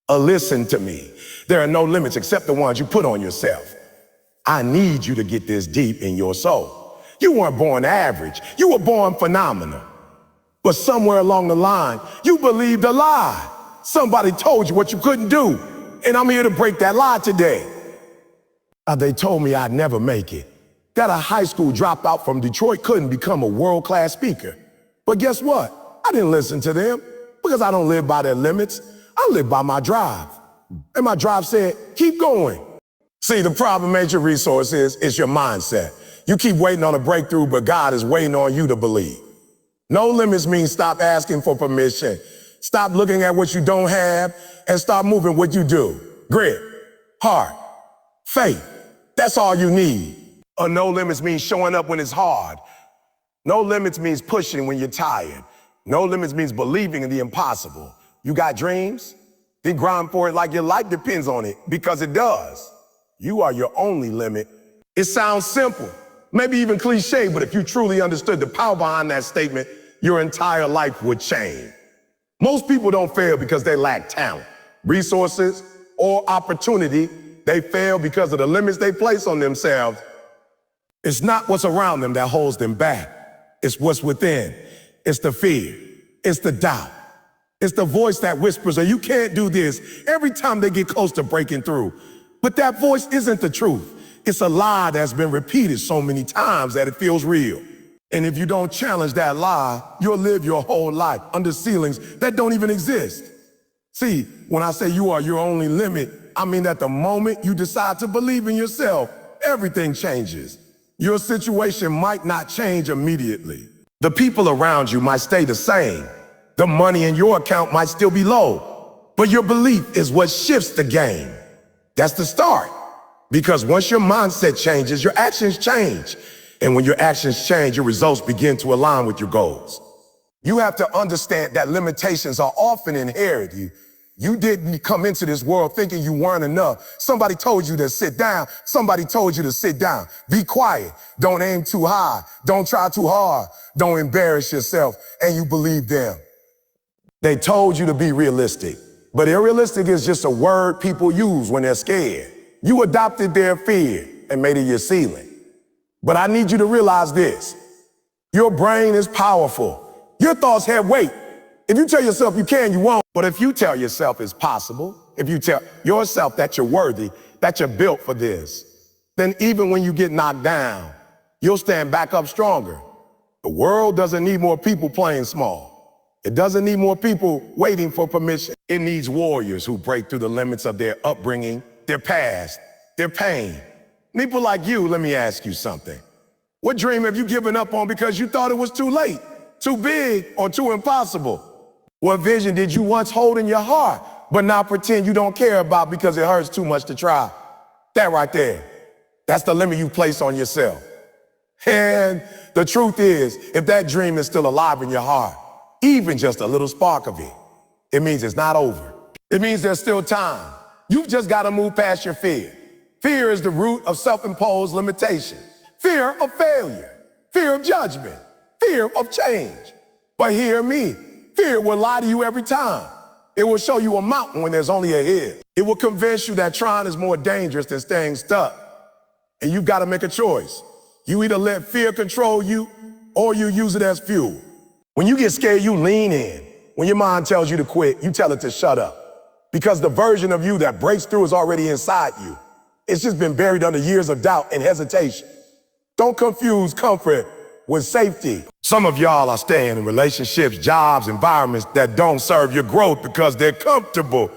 Listen to me. There are no limits except the ones you put on yourself. I need you to get this deep in your soul. You weren't born average. You were born phenomenal. But somewhere along the line, you believed a lie. Somebody told you what you couldn't do. And I'm here to break that lie today. They told me I'd never make it. That a high school dropout from Detroit couldn't become a world-class speaker. But guess what? I didn't listen to them because I don't live by their limits. I live by my drive. And my drive said, keep going. See, the problem ain't your resources, it's your mindset. You keep waiting on a breakthrough, but God is waiting on you to believe. No limits means stop asking for permission. Stop looking at what you don't have and start moving what you do. Grit, heart, faith. That's all you need. No limits means showing up when it's hard. No limits means pushing when you're tired. No limits means believing in the impossible. You got dreams? Then grind for it like your life depends on it, because it does. You are your only limit. It sounds simple, maybe even cliche, but if you truly understood the power behind that statement, your entire life would change. Most people don't fail because they lack talent, resources, or opportunity. They fail because of the limits they place on themselves. It's not what's around them that holds them back. It's what's within. It's the fear. It's the doubt. It's the voice that whispers, you can't do this, every time they get close to breaking through. But that voice isn't the truth. It's a lie that's been repeated so many times that it feels real. And if you don't challenge that lie, you'll live your whole life under ceilings that don't even exist. See, when I say you are your only limit, I mean that the moment you decide to believe in yourself, everything changes. Your situation might not change immediately. The people around you might stay the same. The money in your account might still be low, but your belief is what shifts the game. That's the start. Because once your mindset changes, your actions change. And when your actions change, your results begin to align with your goals. You have to understand that limitations are often inherited. You didn't come into this world thinking you weren't enough. Somebody told you to sit down. Somebody told you to sit down. Be quiet. Don't aim too high. Don't try too hard. Don't embarrass yourself. And you believe them. They told you to be realistic. But unrealistic is just a word people use when they're scared. You adopted their fear and made it your ceiling. But I need you to realize this. Your brain is powerful. Your thoughts have weight. If you tell yourself you can, you won't. But if you tell yourself it's possible, if you tell yourself that you're worthy, that you're built for this, then even when you get knocked down, you'll stand back up stronger. The world doesn't need more people playing small. It doesn't need more people waiting for permission. It needs warriors who break through the limits of their upbringing, their past, their pain. People like you, let me ask you something. What dream have you given up on because you thought it was too late, too big, or too impossible? What vision did you once hold in your heart, but now pretend you don't care about because it hurts too much to try? That right there, that's the limit you place on yourself. And the truth is, if that dream is still alive in your heart, even just a little spark of it, it means it's not over. It means there's still time. You've just got to move past your fear. Fear is the root of self-imposed limitation. Fear of failure, fear of judgment, fear of change. But hear me, fear will lie to you every time. It will show you a mountain when there's only a hill. It will convince you that trying is more dangerous than staying stuck. And you've got to make a choice. You either let fear control you or you use it as fuel. When you get scared, you lean in. When your mind tells you to quit, you tell it to shut up. Because the version of you that breaks through is already inside you. It's just been buried under years of doubt and hesitation. Don't confuse comfort with safety. Some of y'all are staying in relationships, jobs, environments that don't serve your growth because they're comfortable.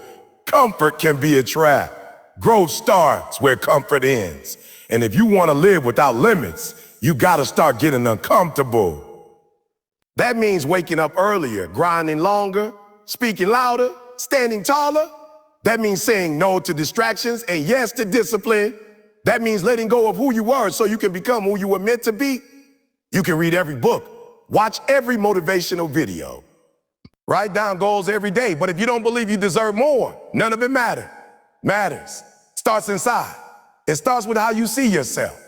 Comfort can be a trap. Growth starts where comfort ends. And if you want to live without limits, you got to start getting uncomfortable. That means waking up earlier, grinding longer, speaking louder, standing taller. That means saying no to distractions and yes to discipline. That means letting go of who you were so you can become who you were meant to be. You can read every book, watch every motivational video, write down goals every day. But if you don't believe you deserve more, none of it matters. Starts inside. It starts with how you see yourself.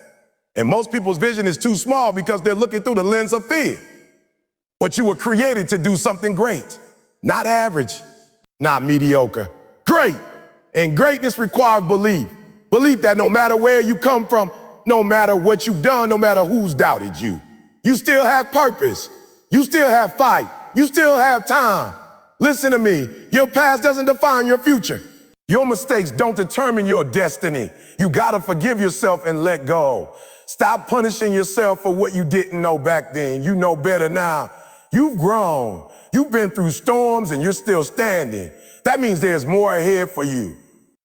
And most people's vision is too small because they're looking through the lens of fear. But you were created to do something great, not average, not mediocre, Great. And greatness requires belief. Belief that no matter where you come from, no matter what you've done, no matter who's doubted you, you still have purpose. You still have fight. You still have time. Listen to me. Your past doesn't define your future. Your mistakes don't determine your destiny. You gotta forgive yourself and let go. Stop punishing yourself for what you didn't know back then. You know better now. You've grown. You've been through storms and you're still standing. That means there's more ahead for you.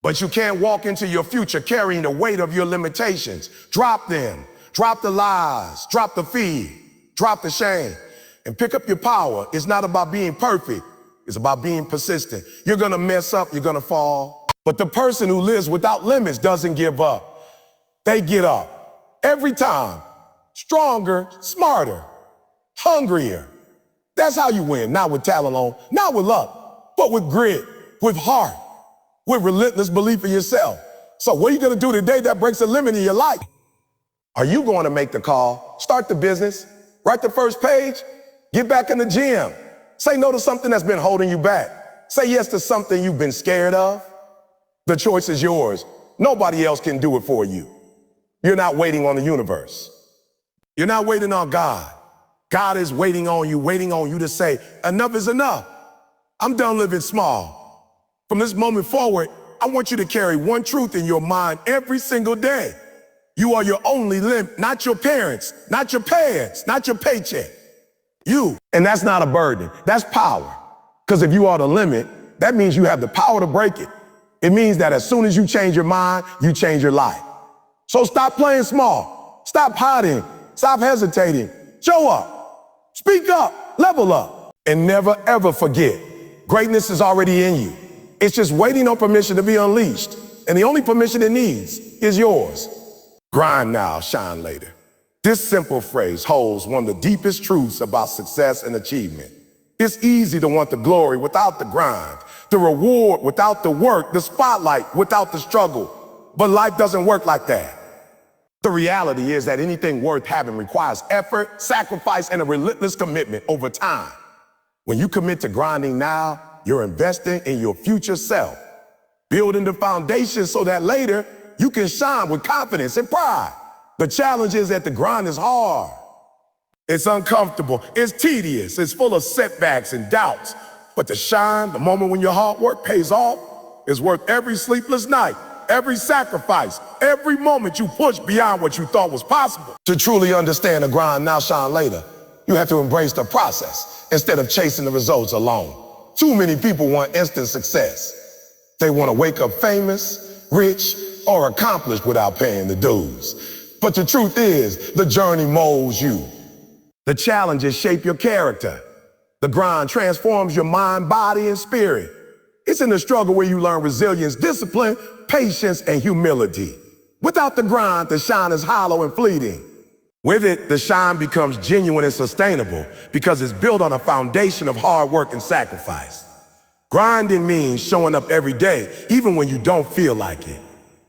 But you can't walk into your future carrying the weight of your limitations. Drop them. Drop the lies. Drop the fear. Drop the shame. And pick up your power. It's not about being perfect. It's about being persistent. You're gonna mess up. You're gonna fall. But the person who lives without limits doesn't give up. They get up. Every time. Stronger, smarter, hungrier. That's how you win. Not with talent alone, not with luck, but with grit, with heart, with relentless belief in yourself. So what are you gonna do today that breaks a limit in your life? Are you going to make the call, start the business, write the first page, get back in the gym, say no to something that's been holding you back, say yes to something you've been scared of? The choice is yours. Nobody else can do it for you. You're not waiting on the universe. You're not waiting on God. God is waiting on you to say, enough is enough. I'm done living small. From this moment forward, I want you to carry one truth in your mind every single day. You are your only limit, not your parents, not your past, not your paycheck. You. And that's not a burden. That's power. Because if you are the limit, that means you have the power to break it. It means that as soon as you change your mind, you change your life. So stop playing small. Stop hiding. Stop hesitating. Show up. Speak up. Level up. And never, ever forget, greatness is already in you. It's just waiting on permission to be unleashed. And the only permission it needs is yours. Grind now, shine later. This simple phrase holds one of the deepest truths about success and achievement. It's easy to want the glory without the grind, the reward without the work, the spotlight without the struggle. But life doesn't work like that. The reality is that anything worth having requires effort, sacrifice, and a relentless commitment over time. When you commit to grinding now, you're investing in your future self, building the foundation so that later you can shine with confidence and pride. The challenge is that the grind is hard. It's uncomfortable, it's tedious, it's full of setbacks and doubts. But the shine, the moment when your hard work pays off, is worth every sleepless night, every sacrifice, every moment you push beyond what you thought was possible. To truly understand the grind now, shine later, you have to embrace the process instead of chasing the results alone. Too many people want instant success. They want to wake up famous, rich, or accomplished without paying the dues. But the truth is, the journey molds you. The challenges shape your character. The grind transforms your mind, body, and spirit. It's in the struggle where you learn resilience, discipline, patience, and humility. Without the grind, the shine is hollow and fleeting. With it, the shine becomes genuine and sustainable because it's built on a foundation of hard work and sacrifice. Grinding means showing up every day, even when you don't feel like it.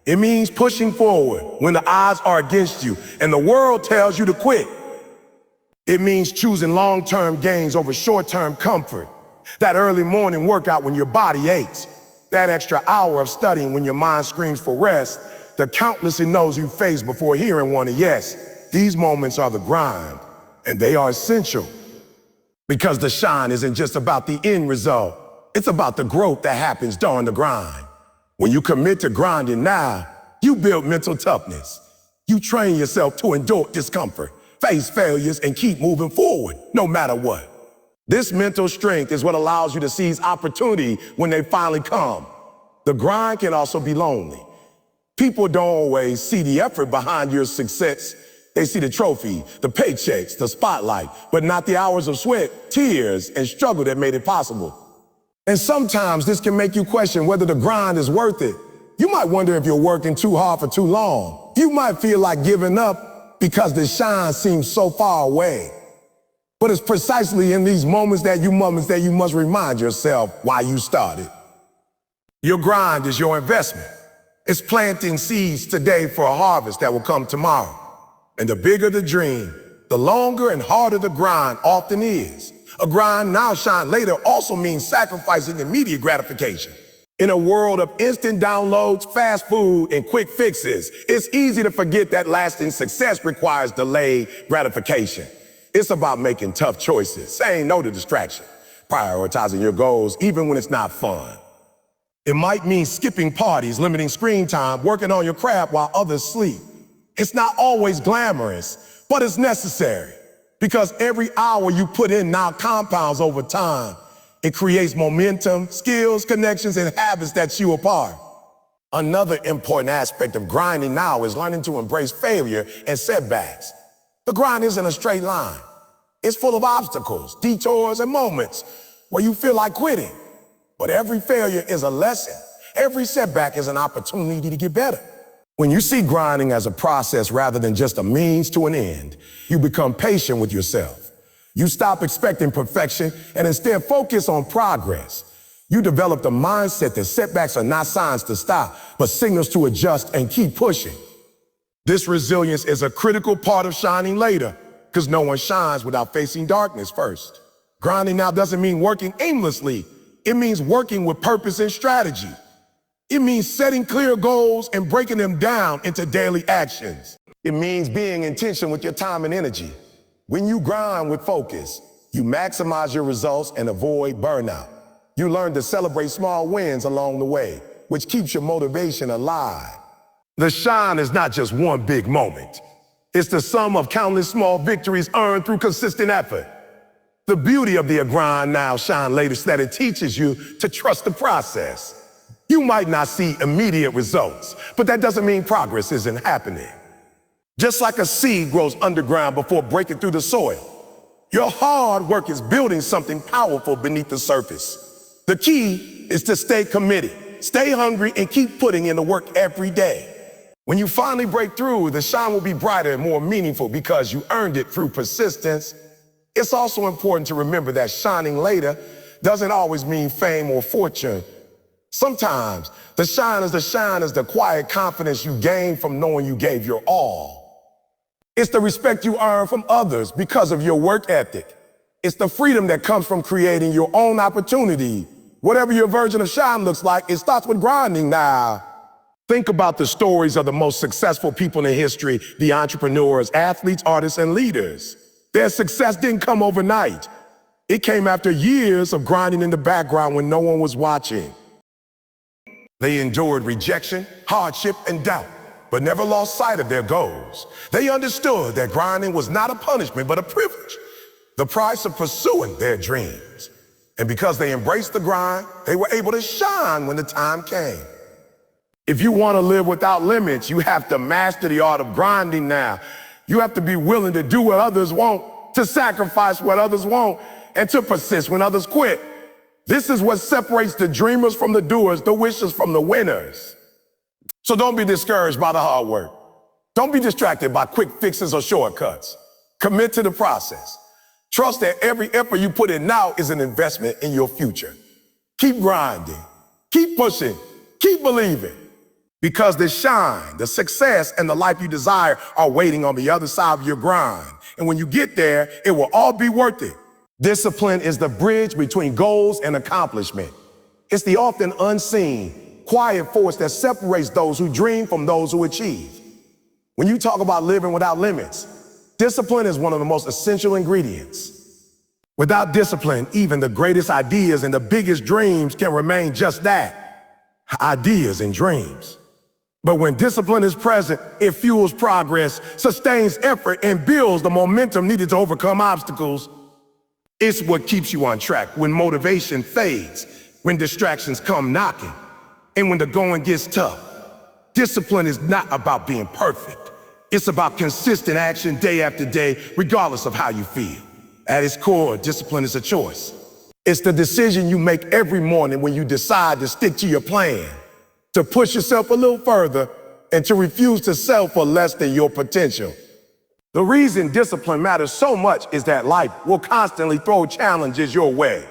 It means pushing forward when the odds are against you and the world tells you to quit. It means choosing long-term gains over short-term comfort. That early morning workout when your body aches. That extra hour of studying when your mind screams for rest. The countless no's you face before hearing one a yes. These moments are the grind, and they are essential. Because the shine isn't just about the end result. It's about the growth that happens during the grind. When you commit to grinding now, you build mental toughness. You train yourself to endure discomfort, face failures, and keep moving forward, no matter what. This mental strength is what allows you to seize opportunity when they finally come. The grind can also be lonely. People don't always see the effort behind your success. They see the trophy, the paychecks, the spotlight, but not the hours of sweat, tears, and struggle that made it possible. And sometimes this can make you question whether the grind is worth it. You might wonder if you're working too hard for too long. You might feel like giving up because the shine seems so far away. But it's precisely in these moments that you must remind yourself why you started. Your grind is your investment. It's planting seeds today for a harvest that will come tomorrow. And the bigger the dream, the longer and harder the grind often is. A grind now, shine later also means sacrificing immediate gratification. In a world of instant downloads, fast food, and quick fixes, it's easy to forget that lasting success requires delayed gratification. It's about making tough choices, saying no to distraction, prioritizing your goals even when it's not fun. It might mean skipping parties, limiting screen time, working on your craft while others sleep. It's not always glamorous, but it's necessary because every hour you put in now compounds over time. It creates momentum, skills, connections, and habits that set you apart. Another important aspect of grinding now is learning to embrace failure and setbacks. The grind isn't a straight line. It's full of obstacles, detours, and moments where you feel like quitting. But every failure is a lesson. Every setback is an opportunity to get better. When you see grinding as a process rather than just a means to an end, you become patient with yourself. You stop expecting perfection and instead focus on progress. You develop the mindset that setbacks are not signs to stop, but signals to adjust and keep pushing. This resilience is a critical part of shining later, because no one shines without facing darkness first. Grinding now doesn't mean working aimlessly. It means working with purpose and strategy. It means setting clear goals and breaking them down into daily actions. It means being intentional with your time and energy. When you grind with focus, you maximize your results and avoid burnout. You learn to celebrate small wins along the way, which keeps your motivation alive. The shine is not just one big moment. It's the sum of countless small victories earned through consistent effort. The beauty of the grind now, shine later, is that it teaches you to trust the process. You might not see immediate results, but that doesn't mean progress isn't happening. Just like a seed grows underground before breaking through the soil, your hard work is building something powerful beneath the surface. The key is to stay committed, stay hungry, and keep putting in the work every day. When you finally break through, the shine will be brighter and more meaningful because you earned it through persistence. It's also important to remember that shining later doesn't always mean fame or fortune. Sometimes the shine is the quiet confidence you gain from knowing you gave your all. It's the respect you earn from others because of your work ethic. It's the freedom that comes from creating your own opportunity. Whatever your version of shine looks like, it starts with grinding now. Think about the stories of the most successful people in history, the entrepreneurs, athletes, artists, and leaders. Their success didn't come overnight. It came after years of grinding in the background when no one was watching. They endured rejection, hardship, and doubt, but never lost sight of their goals. They understood that grinding was not a punishment, but a privilege, the price of pursuing their dreams. And because they embraced the grind, they were able to shine when the time came. If you want to live without limits, you have to master the art of grinding now. You have to be willing to do what others won't, to sacrifice what others won't, and to persist when others quit. This is what separates the dreamers from the doers, the wishers from the winners. So don't be discouraged by the hard work. Don't be distracted by quick fixes or shortcuts. Commit to the process. Trust that every effort you put in now is an investment in your future. Keep grinding, keep pushing, keep believing. Because the shine, the success, and the life you desire are waiting on the other side of your grind. And when you get there, it will all be worth it. Discipline is the bridge between goals and accomplishment. It's the often unseen, quiet force that separates those who dream from those who achieve. When you talk about living without limits, discipline is one of the most essential ingredients. Without discipline, even the greatest ideas and the biggest dreams can remain just that, ideas and dreams. But when discipline is present, it fuels progress, sustains effort, and builds the momentum needed to overcome obstacles. It's what keeps you on track when motivation fades, when distractions come knocking, and when the going gets tough. Discipline is not about being perfect. It's about consistent action day after day, regardless of how you feel. At its core, discipline is a choice. It's the decision you make every morning when you decide to stick to your plan, to push yourself a little further, and to refuse to settle for less than your potential. The reason discipline matters so much is that life will constantly throw challenges your way.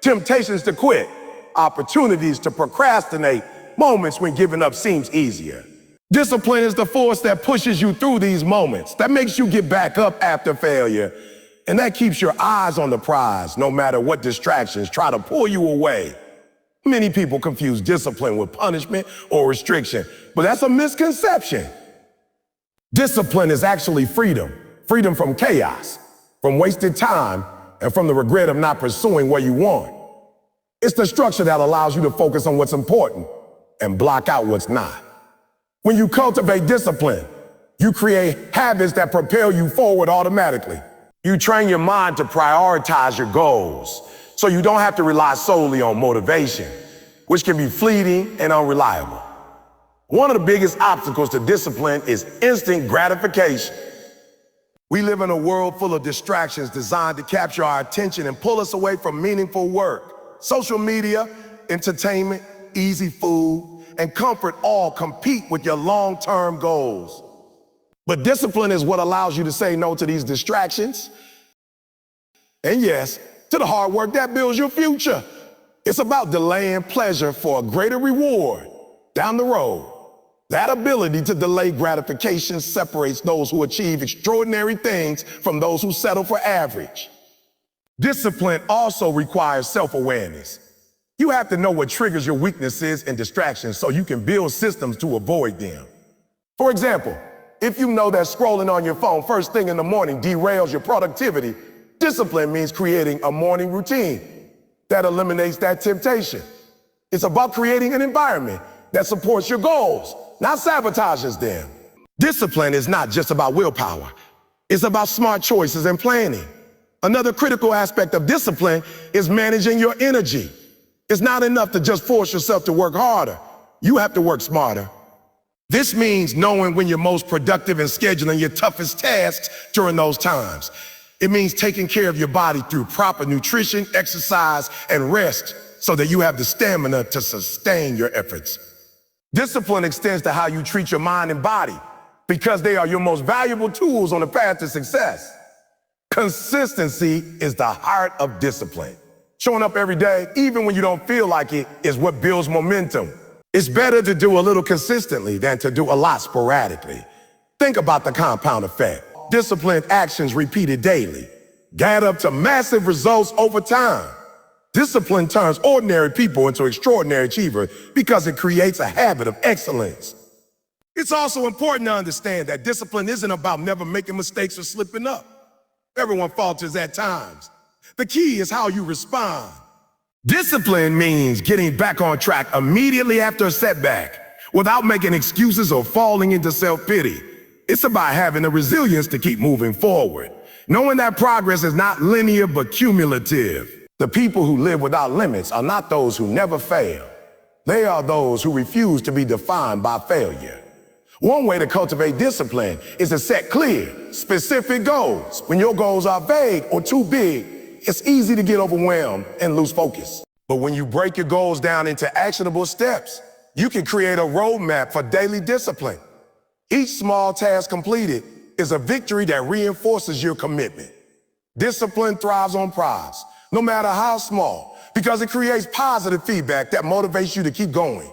Temptations to quit, opportunities to procrastinate, moments when giving up seems easier. Discipline is the force that pushes you through these moments, that makes you get back up after failure, and that keeps your eyes on the prize no matter what distractions try to pull you away. Many people confuse discipline with punishment or restriction, but that's a misconception. Discipline is actually freedom. Freedom from chaos, from wasted time, and from the regret of not pursuing what you want. It's the structure that allows you to focus on what's important and block out what's not. When you cultivate discipline, you create habits that propel you forward automatically. You train your mind to prioritize your goals, so you don't have to rely solely on motivation, which can be fleeting and unreliable. One of the biggest obstacles to discipline is instant gratification. We live in a world full of distractions designed to capture our attention and pull us away from meaningful work. Social media, entertainment, easy food, and comfort all compete with your long-term goals. But discipline is what allows you to say no to these distractions. And yes, to the hard work that builds your future. It's about delaying pleasure for a greater reward down the road. That ability to delay gratification separates those who achieve extraordinary things from those who settle for average. Discipline also requires self-awareness. You have to know what triggers your weaknesses and distractions so you can build systems to avoid them. For example, if you know that scrolling on your phone first thing in the morning derails your productivity, discipline means creating a morning routine that eliminates that temptation. It's about creating an environment that supports your goals, not sabotages them. Discipline is not just about willpower. It's about smart choices and planning. Another critical aspect of discipline is managing your energy. It's not enough to just force yourself to work harder. You have to work smarter. This means knowing when you're most productive and scheduling your toughest tasks during those times. It means taking care of your body through proper nutrition, exercise, and rest so that you have the stamina to sustain your efforts. Discipline extends to how you treat your mind and body because they are your most valuable tools on the path to success. Consistency is the heart of discipline. Showing up every day, even when you don't feel like it, is what builds momentum. It's better to do a little consistently than to do a lot sporadically. Think about the compound effect. Disciplined actions repeated daily add up to massive results over time. Discipline turns ordinary people into extraordinary achievers because it creates a habit of excellence. It's also important to understand that discipline isn't about never making mistakes or slipping up. Everyone falters at times. The key is how you respond. Discipline means getting back on track immediately after a setback without making excuses or falling into self-pity. It's about having the resilience to keep moving forward, knowing that progress is not linear but cumulative. The people who live without limits are not those who never fail. They are those who refuse to be defined by failure. One way to cultivate discipline is to set clear, specific goals. When your goals are vague or too big, it's easy to get overwhelmed and lose focus. But when you break your goals down into actionable steps, you can create a roadmap for daily discipline. Each small task completed is a victory that reinforces your commitment. Discipline thrives on prize, no matter how small, because it creates positive feedback that motivates you to keep going.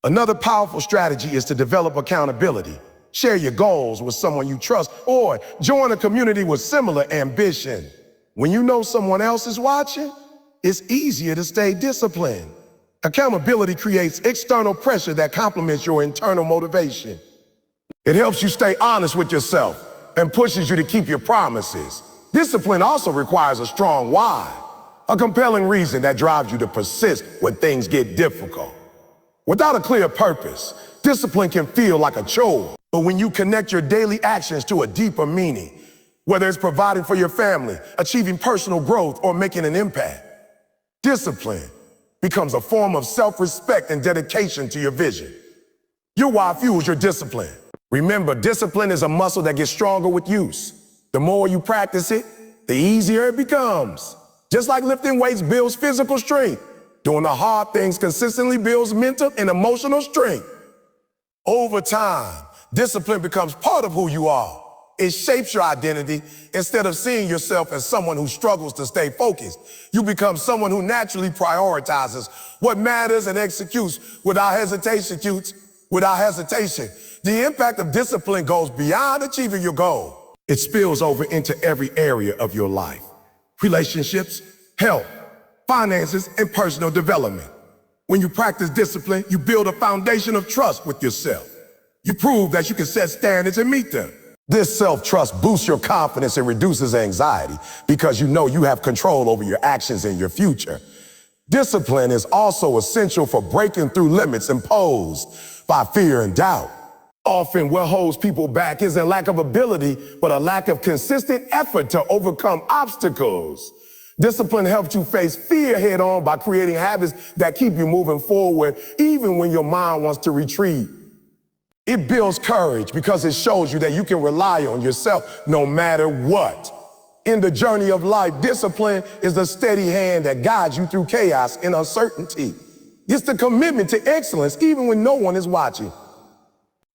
Another powerful strategy is to develop accountability. Share your goals with someone you trust or join a community with similar ambition. When you know someone else is watching, it's easier to stay disciplined. Accountability creates external pressure that complements your internal motivation. It helps you stay honest with yourself and pushes you to keep your promises. Discipline also requires a strong why, a compelling reason that drives you to persist when things get difficult. Without a clear purpose, discipline can feel like a chore. But when you connect your daily actions to a deeper meaning, whether it's providing for your family, achieving personal growth, or making an impact, discipline becomes a form of self-respect and dedication to your vision. Your why fuels your discipline. Remember, discipline is a muscle that gets stronger with use. The more you practice it, the easier it becomes. Just like lifting weights builds physical strength, doing the hard things consistently builds mental and emotional strength. Over time, discipline becomes part of who you are. It shapes your identity. Instead of seeing yourself as someone who struggles to stay focused, you become someone who naturally prioritizes what matters and executes without hesitation. The impact of discipline goes beyond achieving your goal. It spills over into every area of your life. Relationships, health, finances, and personal development. When you practice discipline, you build a foundation of trust with yourself. You prove that you can set standards and meet them. This self-trust boosts your confidence and reduces anxiety because you know you have control over your actions and your future. Discipline is also essential for breaking through limits imposed by fear and doubt. Often what holds people back isn't a lack of ability, but a lack of consistent effort to overcome obstacles. Discipline helps you face fear head on by creating habits that keep you moving forward, even when your mind wants to retreat. It builds courage because it shows you that you can rely on yourself no matter what. In the journey of life, discipline is the steady hand that guides you through chaos and uncertainty. It's the commitment to excellence even when no one is watching.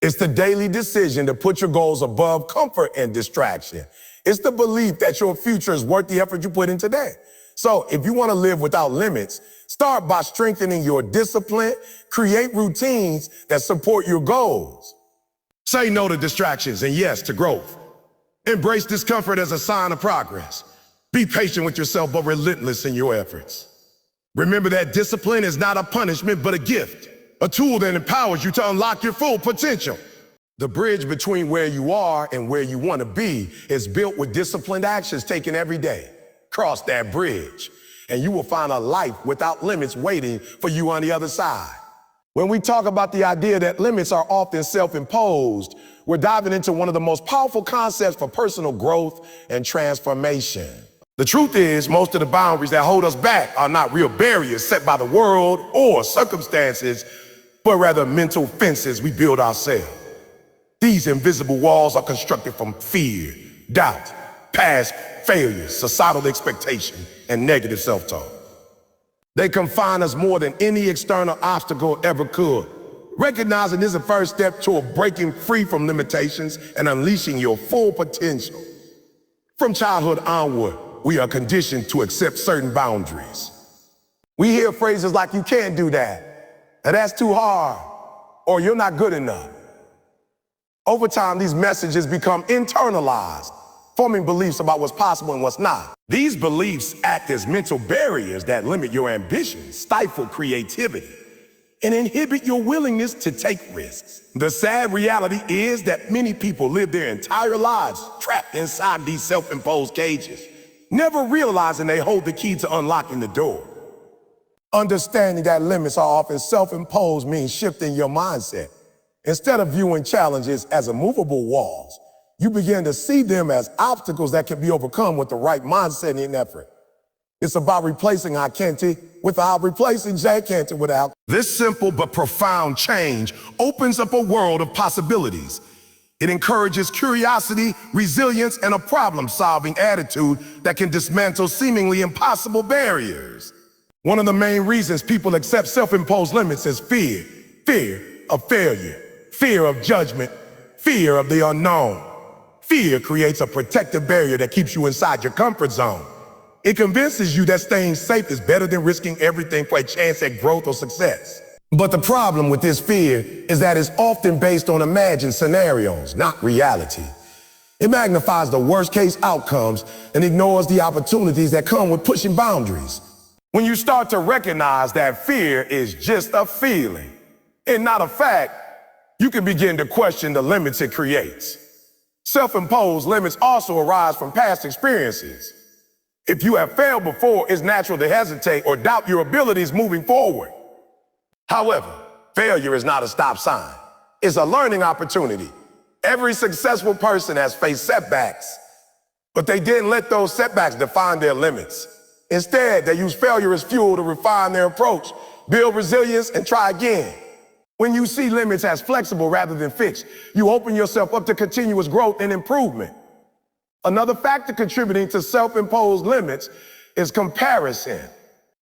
It's the daily decision to put your goals above comfort and distraction. It's the belief that your future is worth the effort you put in today. So if you want to live without limits, start by strengthening your discipline, create routines that support your goals. Say no to distractions and yes to growth. Embrace discomfort as a sign of progress. Be patient with yourself, but relentless in your efforts. Remember that discipline is not a punishment, but a gift, a tool that empowers you to unlock your full potential. The bridge between where you are and where you want to be is built with disciplined actions taken every day. Cross that bridge, and you will find a life without limits waiting for you on the other side. When we talk about the idea that limits are often self-imposed, we're diving into one of the most powerful concepts for personal growth and transformation. The truth is, most of the boundaries that hold us back are not real barriers set by the world or circumstances, but rather mental fences we build ourselves. These invisible walls are constructed from fear, doubt, past failures, societal expectation, and negative self-talk. They confine us more than any external obstacle ever could. Recognizing this is the first step toward breaking free from limitations and unleashing your full potential. From childhood onward, we are conditioned to accept certain boundaries. We hear phrases like, "You can't do that," and "that's too hard," or "you're not good enough." Over time, these messages become internalized, forming beliefs about what's possible and what's not. These beliefs act as mental barriers that limit your ambition, stifle creativity, and inhibit your willingness to take risks. The sad reality is that many people live their entire lives trapped inside these self-imposed cages, never realizing they hold the key to unlocking the door. Understanding that limits are often self-imposed means shifting your mindset. Instead of viewing challenges as immovable walls, you begin to see them as obstacles that can be overcome with the right mindset and effort. It's about replacing I can't without replacing J can't without. This simple but profound change opens up a world of possibilities. It encourages curiosity, resilience, and a problem-solving attitude that can dismantle seemingly impossible barriers. One of the main reasons people accept self-imposed limits is fear. Fear of failure, fear of judgment, fear of the unknown. Fear creates a protective barrier that keeps you inside your comfort zone. It convinces you that staying safe is better than risking everything for a chance at growth or success. But the problem with this fear is that it's often based on imagined scenarios, not reality. It magnifies the worst-case outcomes and ignores the opportunities that come with pushing boundaries. When you start to recognize that fear is just a feeling and not a fact, you can begin to question the limits it creates. Self-imposed limits also arise from past experiences. If you have failed before, it's natural to hesitate or doubt your abilities moving forward. However, failure is not a stop sign. It's a learning opportunity. Every successful person has faced setbacks, but they didn't let those setbacks define their limits. Instead, they use failure as fuel to refine their approach, build resilience, and try again. When you see limits as flexible rather than fixed, you open yourself up to continuous growth and improvement. Another factor contributing to self-imposed limits is comparison.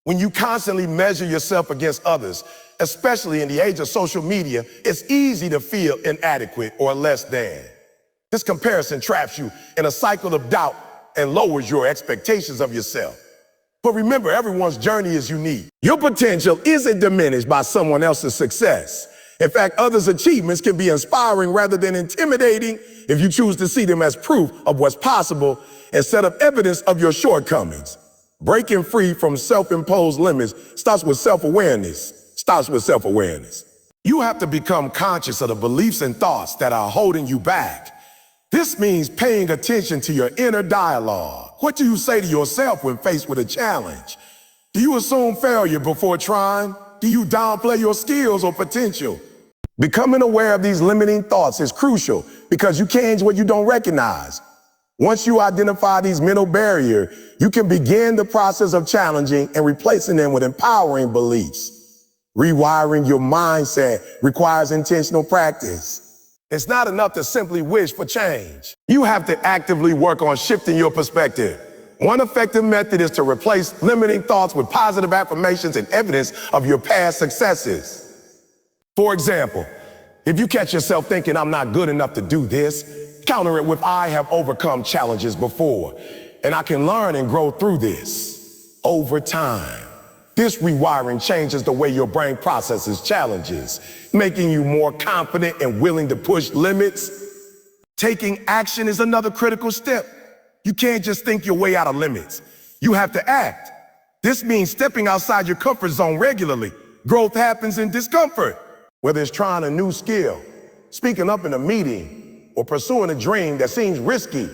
When you constantly measure yourself against others, especially in the age of social media, it's easy to feel inadequate or less than. This comparison traps you in a cycle of doubt and lowers your expectations of yourself. But remember, everyone's journey is unique. Your potential isn't diminished by someone else's success. In fact, others' achievements can be inspiring rather than intimidating if you choose to see them as proof of what's possible instead of evidence of your shortcomings. Breaking free from self-imposed limits starts with self-awareness. starts with self-awareness. You have to become conscious of the beliefs and thoughts that are holding you back. This means paying attention to your inner dialogue. What do you say to yourself when faced with a challenge? Do you assume failure before trying? Do you downplay your skills or potential? Becoming aware of these limiting thoughts is crucial because you change what you don't recognize. Once you identify these mental barriers, you can begin the process of challenging and replacing them with empowering beliefs. Rewiring your mindset requires intentional practice. It's not enough to simply wish for change. You have to actively work on shifting your perspective. One effective method is to replace limiting thoughts with positive affirmations and evidence of your past successes. For example, if you catch yourself thinking, "I'm not good enough to do this," counter it with, "I have overcome challenges before, and I can learn and grow through this." Over time, this rewiring changes the way your brain processes challenges, making you more confident and willing to push limits. Taking action is another critical step. You can't just think your way out of limits. You have to act. This means stepping outside your comfort zone regularly. Growth happens in discomfort. Whether it's trying a new skill, speaking up in a meeting, or pursuing a dream that seems risky,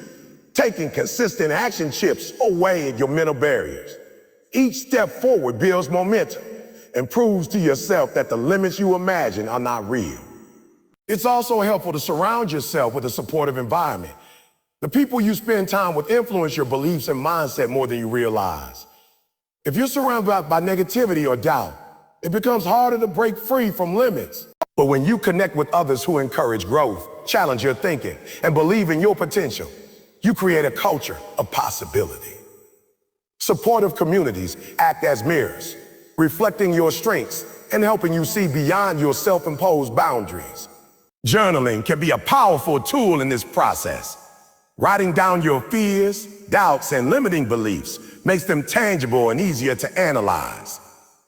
taking consistent action chips away at your mental barriers. Each step forward builds momentum and proves to yourself that the limits you imagine are not real. It's also helpful to surround yourself with a supportive environment. The people you spend time with influence your beliefs and mindset more than you realize. If you're surrounded by negativity or doubt, it becomes harder to break free from limits. But when you connect with others who encourage growth, challenge your thinking, and believe in your potential, you create a culture of possibility. Supportive communities act as mirrors, reflecting your strengths and helping you see beyond your self-imposed boundaries. Journaling can be a powerful tool in this process. Writing down your fears, doubts, and limiting beliefs makes them tangible and easier to analyze.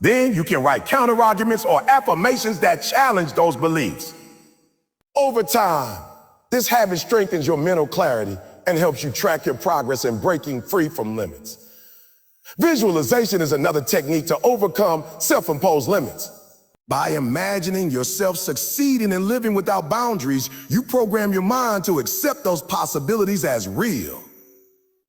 Then you can write counter-arguments or affirmations that challenge those beliefs. Over time, this habit strengthens your mental clarity and helps you track your progress in breaking free from limits. Visualization is another technique to overcome self-imposed limits. By imagining yourself succeeding and living without boundaries, you program your mind to accept those possibilities as real.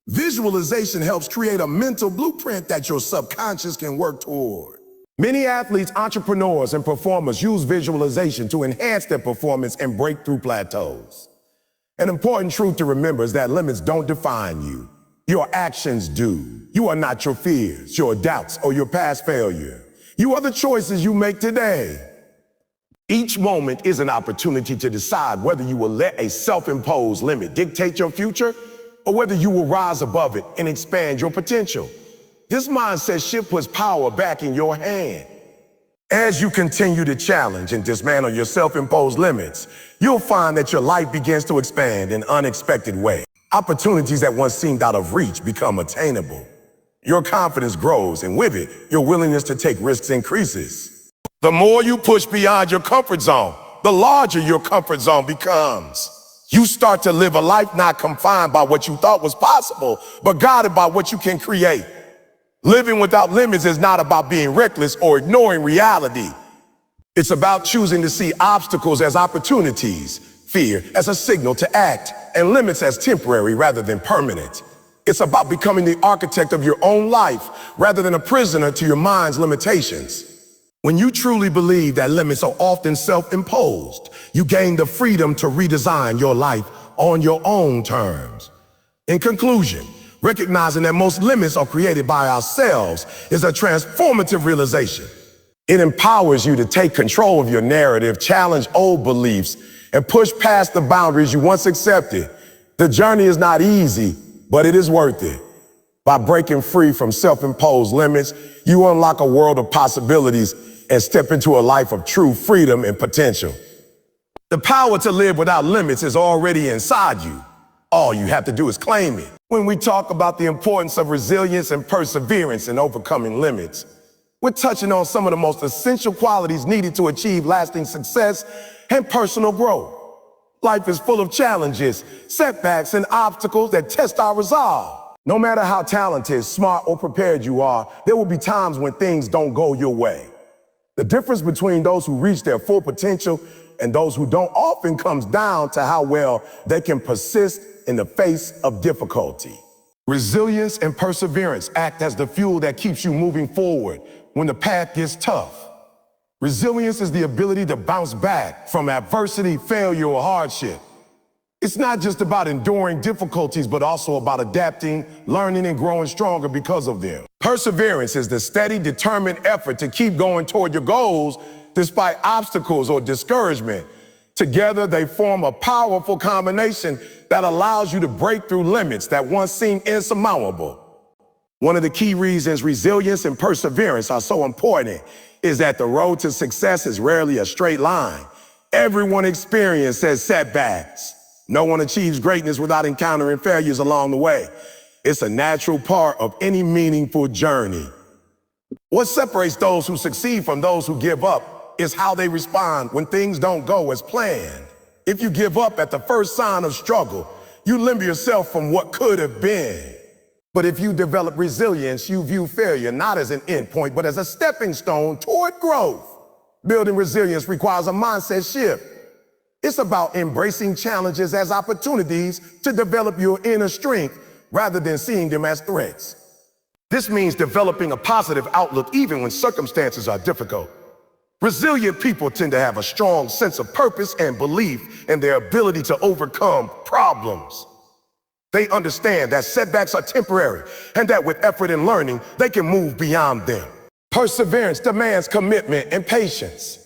Visualization helps create a mental blueprint that your subconscious can work toward. Many athletes, entrepreneurs, and performers use visualization to enhance their performance and break through plateaus. An important truth to remember is that limits don't define you. Your actions do. You are not your fears, your doubts, or your past failure. You are the choices you make today. Each moment is an opportunity to decide whether you will let a self-imposed limit dictate your future or whether you will rise above it and expand your potential. This mindset shift puts power back in your hand. As you continue to challenge and dismantle your self-imposed limits, you'll find that your life begins to expand in unexpected ways. Opportunities that once seemed out of reach become attainable. Your confidence grows, and with it, your willingness to take risks increases. The more you push beyond your comfort zone, the larger your comfort zone becomes. You start to live a life not confined by what you thought was possible, but guided by what you can create. Living without limits is not about being reckless or ignoring reality. It's about choosing to see obstacles as opportunities, fear as a signal to act, and limits as temporary rather than permanent. It's about becoming the architect of your own life rather than a prisoner to your mind's limitations. When you truly believe that limits are often self-imposed, you gain the freedom to redesign your life on your own terms. In conclusion, recognizing that most limits are created by ourselves is a transformative realization. It empowers you to take control of your narrative, challenge old beliefs, and push past the boundaries you once accepted. The journey is not easy, but it is worth it. By breaking free from self-imposed limits, you unlock a world of possibilities and step into a life of true freedom and potential. The power to live without limits is already inside you. All you have to do is claim it. When we talk about the importance of resilience and perseverance in overcoming limits, we're touching on some of the most essential qualities needed to achieve lasting success and personal growth. Life is full of challenges, setbacks, and obstacles that test our resolve. No matter how talented, smart, or prepared you are, there will be times when things don't go your way. The difference between those who reach their full potential and those who don't often comes down to how well they can persist in the face of difficulty. Resilience and perseverance act as the fuel that keeps you moving forward when the path gets tough. Resilience is the ability to bounce back from adversity, failure, or hardship. It's not just about enduring difficulties, but also about adapting, learning, and growing stronger because of them. Perseverance is the steady, determined effort to keep going toward your goals despite obstacles or discouragement. Together, they form a powerful combination that allows you to break through limits that once seemed insurmountable. One of the key reasons resilience and perseverance are so important is that the road to success is rarely a straight line. Everyone experiences setbacks. No one achieves greatness without encountering failures along the way. It's a natural part of any meaningful journey. What separates those who succeed from those who give up is how they respond when things don't go as planned. If you give up at the first sign of struggle, you limit yourself from what could have been. But if you develop resilience, you view failure not as an endpoint, but as a stepping stone toward growth. Building resilience requires a mindset shift. It's about embracing challenges as opportunities to develop your inner strength rather than seeing them as threats. This means developing a positive outlook even when circumstances are difficult. Resilient people tend to have a strong sense of purpose and belief in their ability to overcome problems. They understand that setbacks are temporary and that with effort and learning, they can move beyond them. Perseverance demands commitment and patience.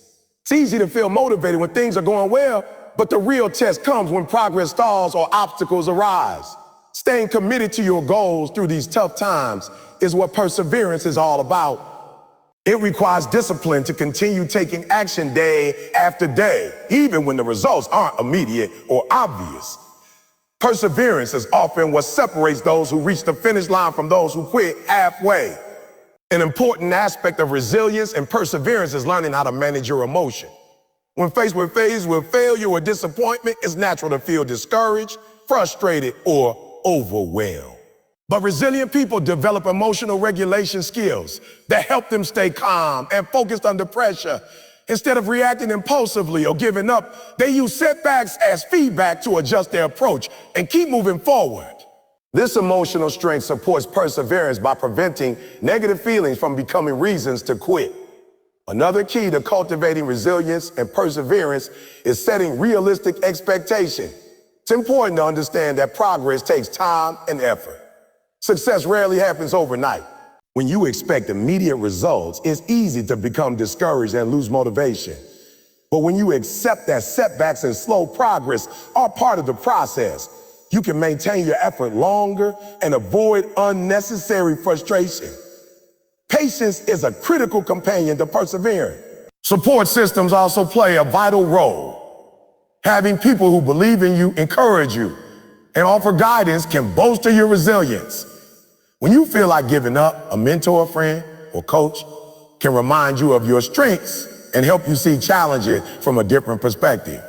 It's easy to feel motivated when things are going well, but the real test comes when progress stalls or obstacles arise. Staying committed to your goals through these tough times is what perseverance is all about. It requires discipline to continue taking action day after day, even when the results aren't immediate or obvious. Perseverance is often what separates those who reach the finish line from those who quit halfway. An important aspect of resilience and perseverance is learning how to manage your emotion. When faced with failure or disappointment, it's natural to feel discouraged, frustrated, or overwhelmed. But resilient people develop emotional regulation skills that help them stay calm and focused under pressure. Instead of reacting impulsively or giving up, they use setbacks as feedback to adjust their approach and keep moving forward. This emotional strength supports perseverance by preventing negative feelings from becoming reasons to quit. Another key to cultivating resilience and perseverance is setting realistic expectations. It's important to understand that progress takes time and effort. Success rarely happens overnight. When you expect immediate results, it's easy to become discouraged and lose motivation. But when you accept that setbacks and slow progress are part of the process, you can maintain your effort longer and avoid unnecessary frustration. Patience is a critical companion to persevering. Support systems also play a vital role. Having people who believe in you, encourage you, and offer guidance can bolster your resilience. When you feel like giving up, a mentor, friend, or coach can remind you of your strengths and help you see challenges from a different perspective.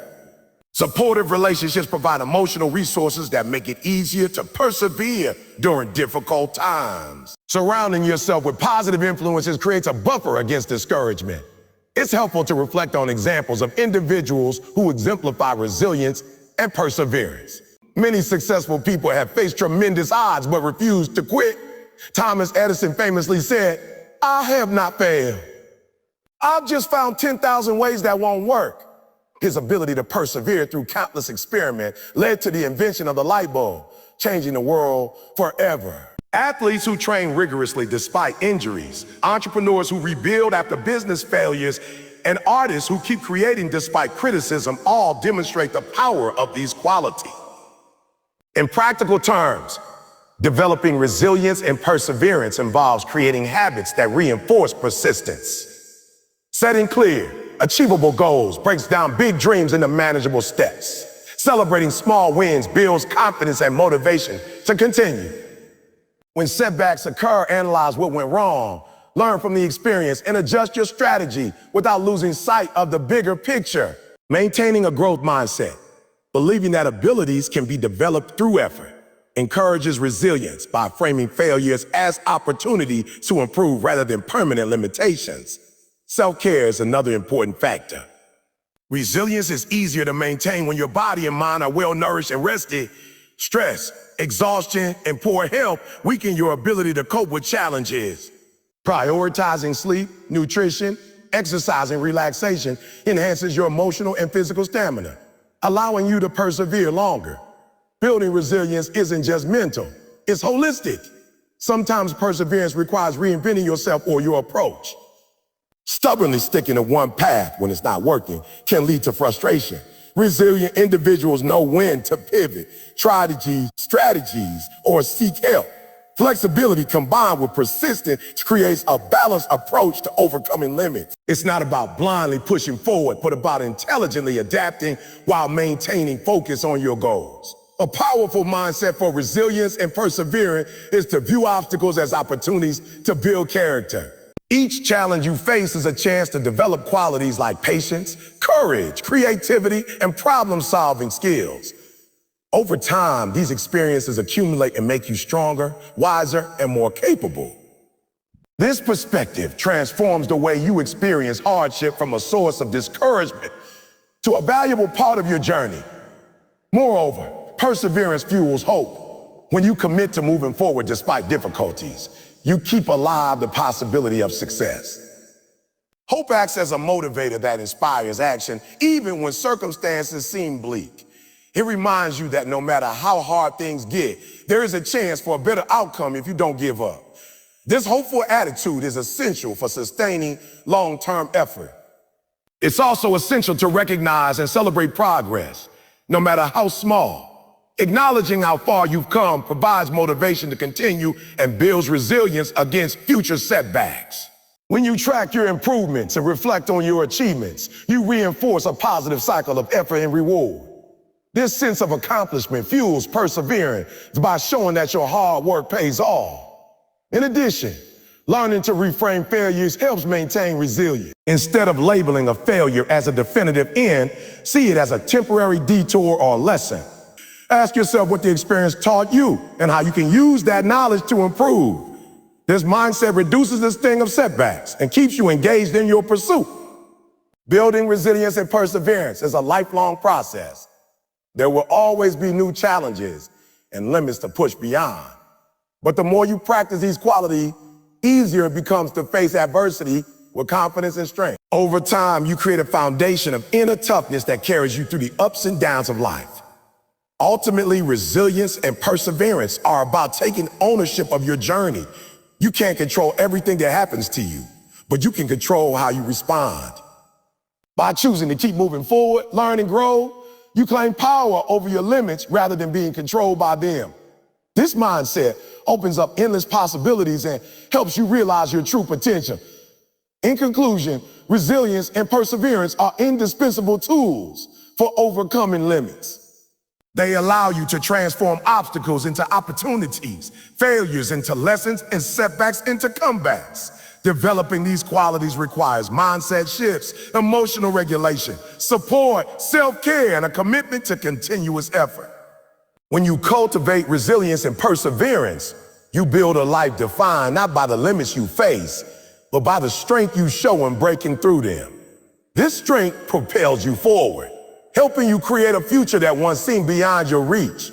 Supportive relationships provide emotional resources that make it easier to persevere during difficult times. Surrounding yourself with positive influences creates a buffer against discouragement. It's helpful to reflect on examples of individuals who exemplify resilience and perseverance. Many successful people have faced tremendous odds but refused to quit. Thomas Edison famously said, "I have not failed. I've just found 10,000 ways that won't work." His ability to persevere through countless experiments led to the invention of the light bulb, changing the world forever. Athletes who train rigorously despite injuries, entrepreneurs who rebuild after business failures, and artists who keep creating despite criticism all demonstrate the power of these qualities. In practical terms, developing resilience and perseverance involves creating habits that reinforce persistence. Setting clear, achievable goals breaks down big dreams into manageable steps. Celebrating small wins builds confidence and motivation to continue. When setbacks occur, analyze what went wrong, learn from the experience, and adjust your strategy without losing sight of the bigger picture. Maintaining a growth mindset, believing that abilities can be developed through effort, encourages resilience by framing failures as opportunity to improve rather than permanent limitations. Self-care is another important factor. Resilience is easier to maintain when your body and mind are well-nourished and rested. Stress, exhaustion, and poor health weaken your ability to cope with challenges. Prioritizing sleep, nutrition, exercise, and relaxation enhances your emotional and physical stamina, allowing you to persevere longer. Building resilience isn't just mental, it's holistic. Sometimes perseverance requires reinventing yourself or your approach. Stubbornly sticking to one path when it's not working can lead to frustration. Resilient individuals know when to pivot, try strategies, or seek help. Flexibility combined with persistence creates a balanced approach to overcoming limits. It's not about blindly pushing forward, but about intelligently adapting while maintaining focus on your goals. A powerful mindset for resilience and perseverance is to view obstacles as opportunities to build character. Each challenge you face is a chance to develop qualities like patience, courage, creativity, and problem-solving skills. Over time, these experiences accumulate and make you stronger, wiser, and more capable. This perspective transforms the way you experience hardship from a source of discouragement to a valuable part of your journey. Moreover, perseverance fuels hope. When you commit to moving forward despite difficulties, you keep alive the possibility of success. Hope acts as a motivator that inspires action, even when circumstances seem bleak. It reminds you that no matter how hard things get, there is a chance for a better outcome if you don't give up. This hopeful attitude is essential for sustaining long-term effort. It's also essential to recognize and celebrate progress, no matter how small. Acknowledging how far you've come provides motivation to continue and builds resilience against future setbacks. When you track your improvements and reflect on your achievements, you reinforce a positive cycle of effort and reward. This sense of accomplishment fuels perseverance by showing that your hard work pays off. In addition, learning to reframe failures helps maintain resilience. Instead of labeling a failure as a definitive end, see it as a temporary detour or lesson. Ask yourself what the experience taught you and how you can use that knowledge to improve. This mindset reduces the sting of setbacks and keeps you engaged in your pursuit. Building resilience and perseverance is a lifelong process. There will always be new challenges and limits to push beyond. But the more you practice these qualities, easier it becomes to face adversity with confidence and strength. Over time, you create a foundation of inner toughness that carries you through the ups and downs of life. Ultimately, resilience and perseverance are about taking ownership of your journey. You can't control everything that happens to you, but you can control how you respond. By choosing to keep moving forward, learn and grow, you claim power over your limits rather than being controlled by them. This mindset opens up endless possibilities and helps you realize your true potential. In conclusion, resilience and perseverance are indispensable tools for overcoming limits. They allow you to transform obstacles into opportunities, failures into lessons, and setbacks into comebacks. Developing these qualities requires mindset shifts, emotional regulation, support, self-care, and a commitment to continuous effort. When you cultivate resilience and perseverance, you build a life defined not by the limits you face, but by the strength you show in breaking through them. This strength propels you forward, helping you create a future that once seemed beyond your reach.